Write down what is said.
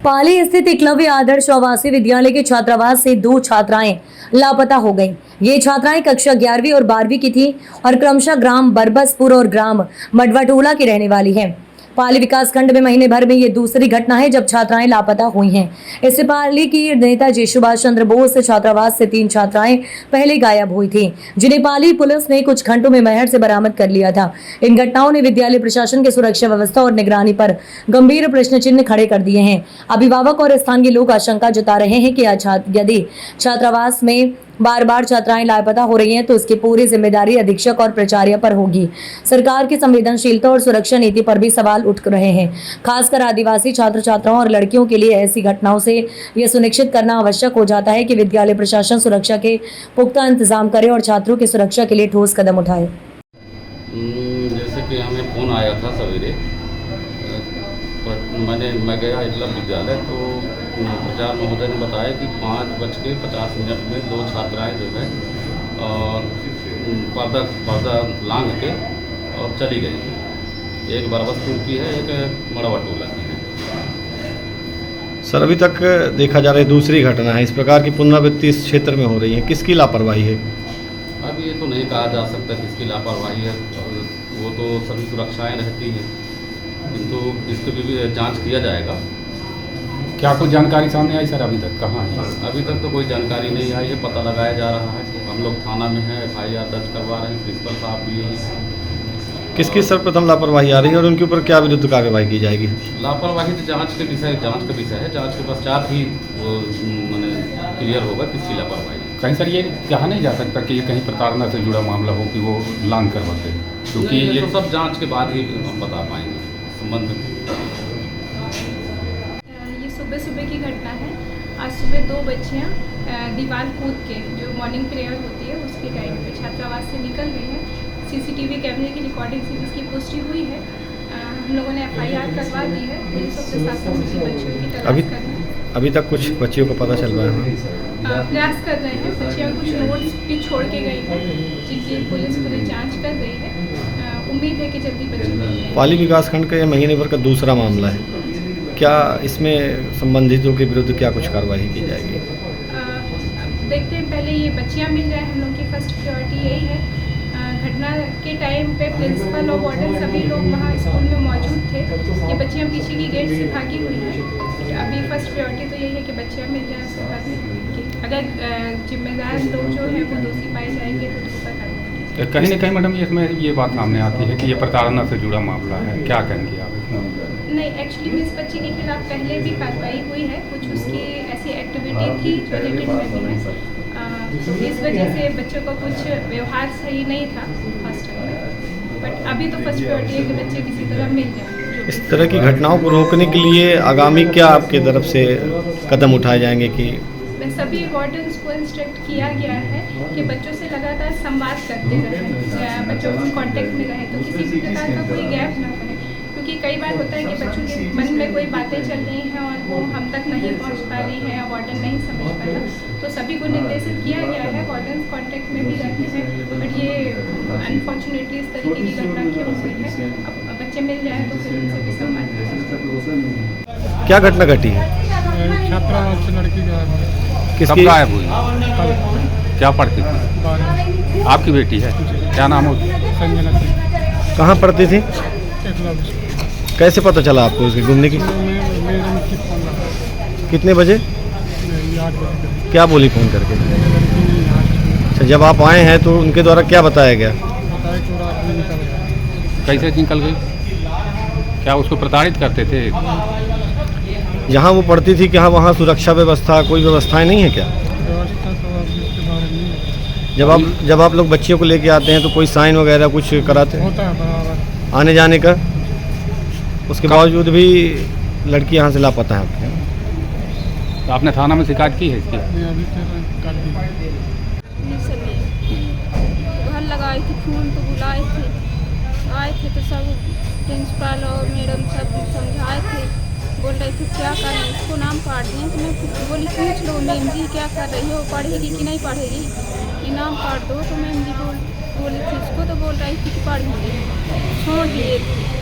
पाली स्थित एकलव्य आदर्श आवासीय विद्यालय के छात्रावास से 2 छात्राएं लापता हो गईं। ये छात्राएं कक्षा 11वीं और 12वीं की थी और क्रमशः ग्राम बरबसपुर और ग्राम मडवाटोला की रहने वाली हैं। पाली विकासखंड में महीने भर में ये दूसरी घटना है जब छात्राएं लापता हुई हैं। इससे पाली की नेताजी सुभाष चंद्र बोस छात्रावास से 3 छात्राएं पहले गायब हुई थी, जिन्हें पाली पुलिस ने कुछ घंटों में महर से बरामद कर लिया था। इन घटनाओं ने विद्यालय प्रशासन की सुरक्षा व्यवस्था और निगरानी पर गंभीर प्रश्न चिन्ह खड़े कर दिए हैं। अभिभावक और स्थानीय लोग आशंका जता रहे हैं कि यदि छात्रावास में बार बार छात्राएं लापता हो रही हैं तो इसकी पूरी जिम्मेदारी अधीक्षक और प्राचार्य पर होगी। सरकार की संवेदनशीलता और सुरक्षा नीति पर भी सवाल उठ रहे हैं। खासकर आदिवासी छात्र छात्राओं और लड़कियों के लिए ऐसी घटनाओं से यह सुनिश्चित करना आवश्यक हो जाता है कि विद्यालय प्रशासन सुरक्षा के पुख्ता इंतजाम करे और छात्रों की सुरक्षा के लिए ठोस कदम उठाए। जैसे कि हमें फोन आया था सवेरे, मैं गया एकलव्य विद्यालय तो प्रचार महोदय ने बताया कि 5:50 में 2 छात्राएं जो है और पर्दा लांघ के और चली गई। एक बरबसपुर की है, एक मड़वाटोला की है। सर, अभी तक देखा जा रहा है दूसरी घटना है, इस प्रकार की पुनरावृत्ति इस क्षेत्र में हो रही है, किसकी लापरवाही है? अब ये तो नहीं कहा जा सकता किसकी लापरवाही है, वो तो सभी सुरक्षाएं रहती हैं, किंतु इसकी भी जांच किया जाएगा। क्या कुछ जानकारी सामने आई सर? अभी तक कहाँ है? अभी तक तो कोई जानकारी नहीं आई है, पता लगाया जा रहा है। हम लोग थाना में हैं, FIR दर्ज करवा रहे हैं, प्रिंसिपल साहब भी यही हैं। किसकी सर्वप्रथम लापरवाही आ रही है और उनके ऊपर क्या विरुद्ध कार्रवाई की जाएगी? लापरवाही तो जांच का विषय है। जांच के पश्चात ही वो क्लियर होगा किसकी लापरवाही। कहीं सर ये कहा नहीं जा सकता कि ये कहीं प्रताड़ना से जुड़ा मामला हो कि वो लांघ करवाते हैं, क्योंकि ये तो सब जांच के बाद ही हम बता पाएंगे संबंध। ये सुबह की घटना है। आज सुबह 2 बच्चियाँ दीवार कूद के, जो मॉर्निंग प्रेयर होती है उसके टाइम पे छात्रावास से निकल गई हैं। CCTV कैमरे की रिकॉर्डिंग से इसकी पुष्टि हुई है। हम लोगों ने FIR करवा दी है। पुलिस और प्रशासन उसी बच्चियों की तलाश कर रहे हैं। अभी तक कुछ बच्चियों को पता चल रहा है? प्रयास कर रहे हैं। बच्चियाँ कुछ नोट्स भी छोड़ के गई हैं, जिनकी पुलिस पूरी जांच कर रही है। उम्मीद है कि जल्दी बच्चे मिल जाएंगे। पाली विकासखंड का यह महीने भर का दूसरा मामला है, क्या इसमें संबंधितों के विरुद्ध क्या कुछ कार्रवाई की जाएगी? देखते हैं, पहले ये बच्चियाँ मिल जाए, हम लोग की फर्स्ट प्रायोरिटी यही है। घटना के टाइम पे प्रिंसिपल और वार्डन सभी लोग वहाँ स्कूल में मौजूद थे। ये बच्चियाँ पीछे की गेट से भागी हुई हैं। अभी फर्स्ट प्रायोरिटी तो यही है कि बच्चियाँ मिल जाएं। उसके बाद में अगर जिम्मेदार लोग जो हैं वो दोषी पाए जाएंगे तो उस पर कार्रवाई। कहीं ना कहीं मैडम इसमें ये बात सामने आती है कि ये प्रताड़ना से जुड़ा मामला है, क्या कहेंगे आप इसमें? नहीं, एक्चुअली इस बच्ची के खिलाफ पहले भी कार्रवाई हुई है। कुछ उसकी ऐसी एक्टिविटी थी जो रिलेटेड नहीं है। तो इस वजह से बच्चों का कुछ व्यवहार सही नहीं था हॉस्टल में। बट अभी तो फर्स्ट प्रायोरिटी है कि बच्चे किसी तरह मिल जाएं। इस तरह की घटनाओं को रोकने के लिए आगामी क्या आपके तरफ से कदम उठाए जाएंगे? कि सभी वार्डन्स को इंस्ट्रक्ट किया गया है कि बच्चों से लगातार संवाद करते रहें, बच्चों को कांटेक्ट में रहें, तो किसी भी प्रकार का कोई गैप ना बने। क्योंकि कई बार होता है कि बच्चों के मन में कोई बातें चल रही हैं और वो हम तक नहीं पहुंच पा रही हैं या वार्डन नहीं समझ पाता, तो सभी को निर्देशित किया गया है। वार्डन कांटेक्ट में भी रहते हैं, बट ये अनफॉर्चुनेटली इस तरीके की घटना क्यों हुई है। अब बच्चे मिल जाए तो फिर उनसे भी संवाद। क्या घटना घटी है? छात्रावास से लड़की किसकी गायब हुई? क्या पढ़ती थी? आपकी बेटी है, क्या नाम हो? संजना थी। कहाँ पढ़ती थी? एकलव्य। कैसे पता चला आपको उसके घूमने की? कितने बजे? 8 बजे। क्या बोली फोन करके? अच्छा, जब आप आए हैं तो उनके द्वारा क्या बताया गया? बताया कि रात में निकल गया। कैसे निकल गई? क्या उसको प्रताड़ित करते थे? जहाँ वो पढ़ती थी क्या वहाँ सुरक्षा व्यवस्था कोई व्यवस्थाएं नहीं है क्या? व्यवस्था तो अब इसके बारे में नहीं है। जब आप लोग बच्चियों को लेके आते हैं तो कोई साइन वगैरह कुछ कराते हैं? होता है बराबर आने जाने का? उसके बावजूद भी लड़की यहाँ से लापता है आपके? तो आपने थाना में शिकायत की है इसकी? नहीं, अभी तक कर दी। घर लगाई थी, फोन तो बुलाए थे, आए थे तो सब प्रिंसिपल और मैडम सब समझाए थे। बोल रही थी क्या कर रही, इसको नाम काट दें। तो मैं बोली पूछ लो मैम जी क्या कर रही हो, पढ़ेगी कि नहीं पढ़ेगी, ये नाम काट दो। तो मैम जी बोली थी इसको, तो बोल रही थी कि पढ़ेगी, छोड़ दिए थे।